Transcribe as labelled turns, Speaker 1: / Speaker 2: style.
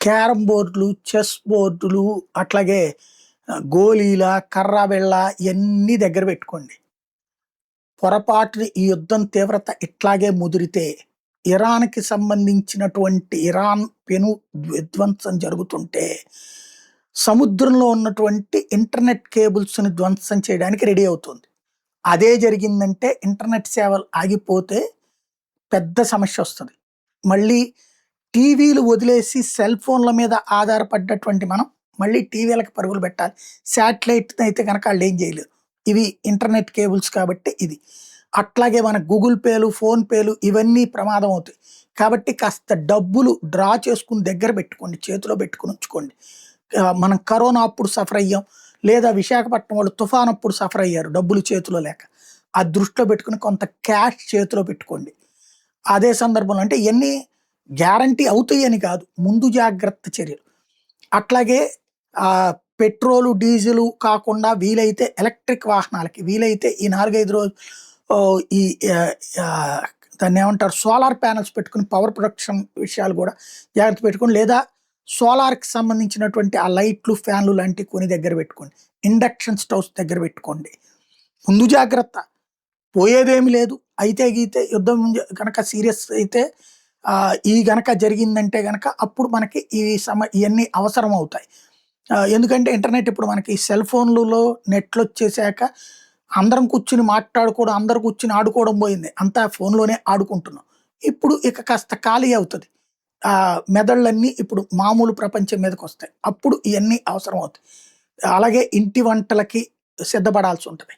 Speaker 1: Carom బోర్డులు, chess బోర్డులు, అట్లాగే గోలీల, కర్ర బిళ్ళ ఇయన్నీ దగ్గర పెట్టుకోండి. పొరపాటున ఈ యుద్ధం తీవ్రత ఇట్లాగే ముదిరితే ఇరాన్‌కి సంబంధించినటువంటి ఇరాన్ పెను విధ్వంసం జరుగుతుంటే, సముద్రంలో ఉన్నటువంటి ఇంటర్నెట్ కేబుల్స్‌ని ధ్వంసం చేయడానికి రెడీ అవుతుంది. అదే జరిగిందంటే ఇంటర్నెట్ సేవలు ఆగిపోతే పెద్ద సమస్యొస్తది. మళ్ళీ టీవీలు వదిలేసి సెల్ ఫోన్‌ల మీద ఆధారపడ్డటువంటి మనం మళ్ళీ టీవీలకి పరుగులు పెట్టాలి. శాటిలైట్‌నయితే గనక ఆళ్ళేం జేయలేరు. ఇవి ఇంటర్నెట్ కేబుల్స్ కాబట్టి ఇది. అట్లాగే మన గూగుల్ పేలు, ఫోన్ పేలు ఇవన్నీ ప్రమాదం అవుతాయి. కాబట్టి కాస్త డబ్బులు డ్రా చేసుకొని దగ్గర పెట్టుకోండి. చేతిలో పెట్టుకొని ఉంచుకోండి. మనం కరోనా అప్పుడు సఫర్ అయ్యాం. లేదా విశాఖపట్నం వాళ్ళు తుఫానప్పుడు సఫర్ అయ్యారు డబ్బులు చేతిలో లేక. అది దృష్టిలో పెట్టుకొని కొంత క్యాష్ చేతిలో పెట్టుకోండి. అదే సందర్భంలో అంటే ఇయన్నీ గ్యారంటీ అవుతాయని కాదు. ముందు జాగ్రత్త చర్యలు. అట్లాగే పెట్రోలు, డీజిలు కాకుండా వీలైతే ఎలక్ట్రిక్ వాహనాలకి వీలైతే ఈ 4, 5 రోజులు ఈ దాన్నేమంటారు సోలార్ ప్యానెల్స్ పెట్టుకొని పవర్ ప్రొడక్షన్ విషయాలు గూడా జాగ్రత్త పెట్టుకొని లేదా సోలార్‌కి సంబంధించినటువంటి ఆ లైట్లు, ఫ్యాన్‌లు లాంటివి కొని దగ్గర పెట్టుకోండి. ఇండక్షన్ స్టవ్స్ దగ్గర పెట్టుకోండి. ముందు జాగ్రత్త. పోయేదేమి లేదు. అయితే గీతే యుద్ధం గనక సీరియస్ అయితే ఈ గనక జరిగిందంటే గనక అప్పుడు మనకి ఇయన్నీ అవసరం అవుతాయి. ఎందుకంటే ఇంటర్నెట్ ఇప్పుడు మనకి సెల్ ఫోన్‌లలో నెట్‌లొచ్చేసాక అందరం కూర్చొని మాట్లాడుకోవడం, అందరూ కూర్చొని ఆడుకోవడం పోయింది. అంతా ఫోన్‌లోనే ఆడుకుంటున్నాం. ఇప్పుడు ఇక కాస్త ఖాళీ అవుతది. మెదళ్ళన్నీ ఇప్పుడు మామూలు ప్రపంచం మీదకొస్తాయి. అప్పుడు ఇయన్నీ అవసరం అవుతాయి. అలాగే ఇంటి వంటలకి సిద్ధపడాల్సుంటది.